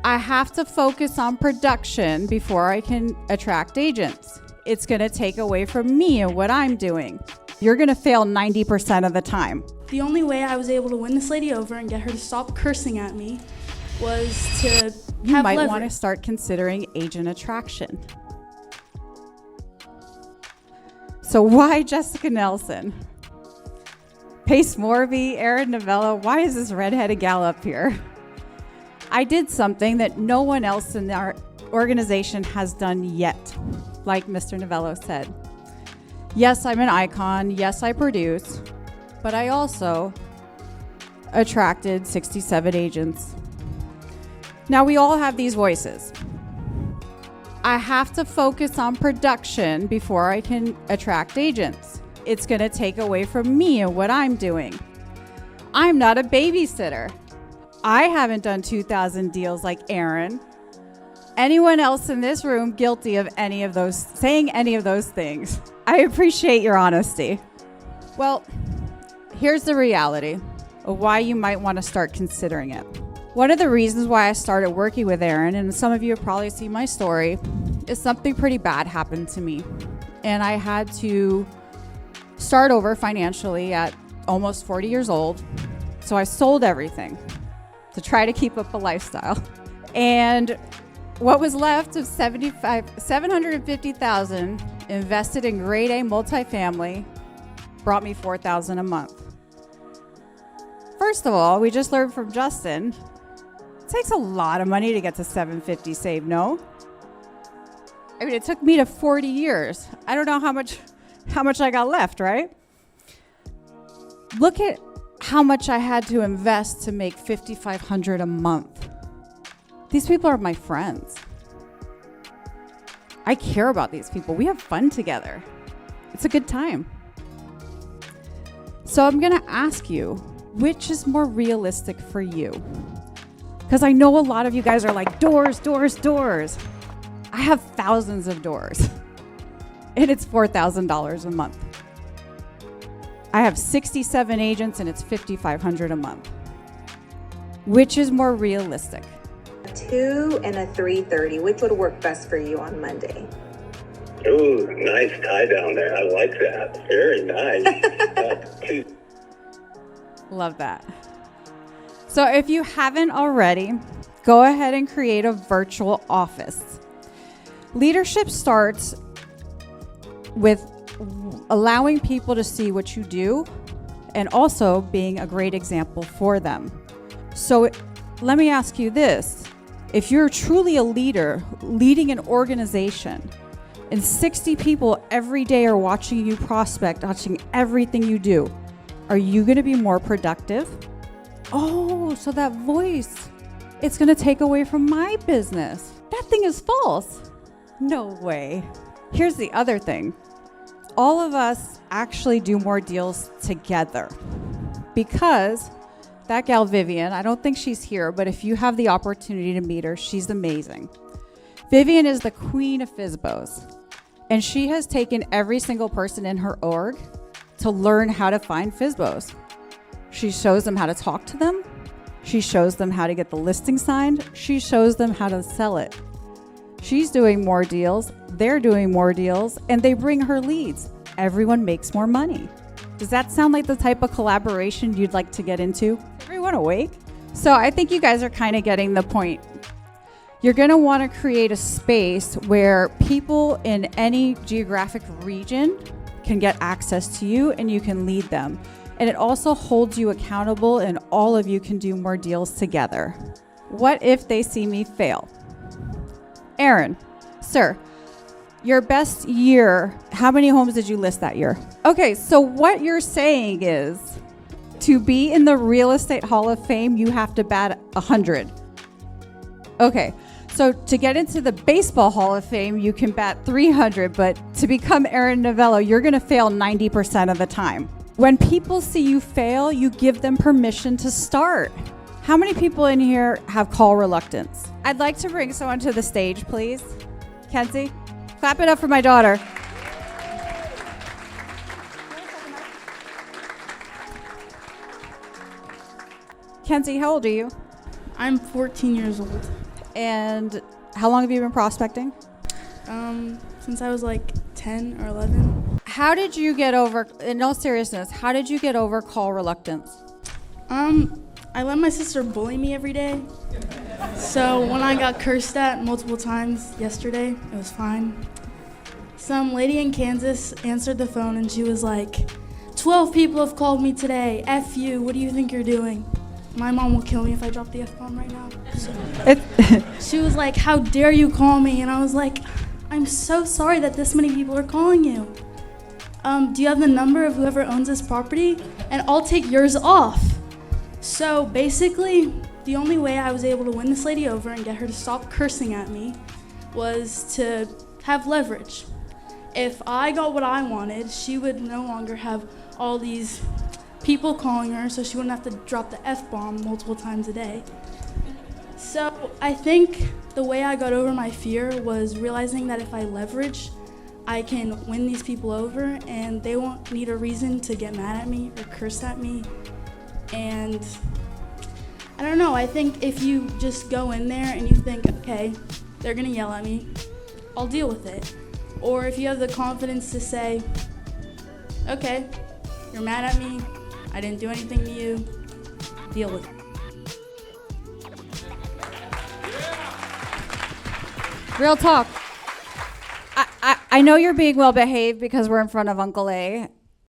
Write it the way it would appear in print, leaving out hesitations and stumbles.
I have to focus on production before I can attract agents. It's going to take away from me and what I'm doing. You're going to fail 90% of the time. The only way I was able to win this lady over and get her to stop cursing at me was to have You might leverage. want to start considering agent attraction. So why Jessica Nelson? Pace Morby, Aaron Novello, why is this redheaded gal up here? I did something that no one else in our organization has done yet, like Mr. Novello said. Yes, I'm an icon. Yes, I produce. But I also attracted 67 agents. Now, we all have these voices. I have to focus on production before I can attract agents. It's going to take away from me and what I'm doing. I'm not a babysitter. I haven't done 2,000 deals like Aaron. Anyone else in this room guilty of saying any of those things? I appreciate your honesty. Well, here's the reality of why you might want to start considering it. One of the reasons why I started working with Aaron, and some of you have probably seen my story, is something pretty bad happened to me. And I had to start over financially at almost 40 years old. So I sold everything to try to keep up a lifestyle. And what was left of $750,000 invested in grade A multifamily brought me $4,000 a month. First of all, we just learned from Justin, it takes a lot of money to get to $750 saved, no? I mean, it took me to 40 years. I don't know how much I got left, right? Look at how much I had to invest to make $5,500 a month. These people are my friends. I care about these people. We have fun together. It's a good time. So I'm going to ask you, which is more realistic for you? Because I know a lot of you guys are like, doors, doors, doors. I have thousands of doors, and it's $4,000 a month. I have 67 agents, and it's $5,500 a month. Which is more realistic? 2 and a 3:30. Which would work best for you on Monday? Ooh, nice tie down there. I like that. Very nice. Love that. So if you haven't already, go ahead and create a virtual office. Leadership starts with allowing people to see what you do and also being a great example for them. So let me ask you this. If you're truly a leader, leading an organization, and 60 people every day are watching you prospect, watching everything you do, are you going to be more productive? Oh, so that voice, it's going to take away from my business. That thing is false. No way. Here's the other thing. All of us actually do more deals together because that gal Vivian, I don't think she's here, but if you have the opportunity to meet her, she's amazing. Vivian is the queen of FSBOs, and she has taken every single person in her org to learn how to find FSBOs. She shows them how to talk to them. She shows them how to get the listing signed. She shows them how to sell it. She's doing more deals, they're doing more deals, and they bring her leads. Everyone makes more money. Does that sound like the type of collaboration you'd like to get into? Everyone awake? So I think you guys are kind of getting the point. You're going to want to create a space where people in any geographic region can get access to you and you can lead them. And it also holds you accountable and all of you can do more deals together. What if they see me fail? Aaron, sir, your best year, how many homes did you list that year? Okay, so what you're saying is to be in the Real Estate Hall of Fame, you have to bat 100. Okay, so to get into the Baseball Hall of Fame, you can bat 300, but to become Aaron Novello, you're gonna fail 90% of the time. When people see you fail, you give them permission to start. How many people in here have call reluctance? I'd like to bring someone to the stage, please. Kenzie, clap it up for my daughter. Kenzie, how old are you? I'm 14 years old. And how long have you been prospecting? Since I was like 10 or 11. How did you get over, in all seriousness, how did you get over call reluctance? I let my sister bully me every day. So when I got cursed at multiple times yesterday, it was fine. Some lady in Kansas answered the phone and she was like, 12 people have called me today. F you, what do you think you're doing? My mom will kill me if I drop the F-bomb right now. So she was like, how dare you call me? And I was like, I'm so sorry that this many people are calling you. Do you have the number of whoever owns this property? And I'll take yours off. So basically, the only way I was able to win this lady over and get her to stop cursing at me was to have leverage. If I got what I wanted, she would no longer have all these people calling her, so she wouldn't have to drop the F-bomb multiple times a day. So I think the way I got over my fear was realizing that if I leverage, I can win these people over and they won't need a reason to get mad at me or curse at me. And I don't know, I think if you just go in there and you think, okay, they're gonna yell at me, I'll deal with it. Or if you have the confidence to say, okay, you're mad at me, I didn't do anything to you, deal with it. Real talk. I know you're being well behaved because we're in front of Uncle A,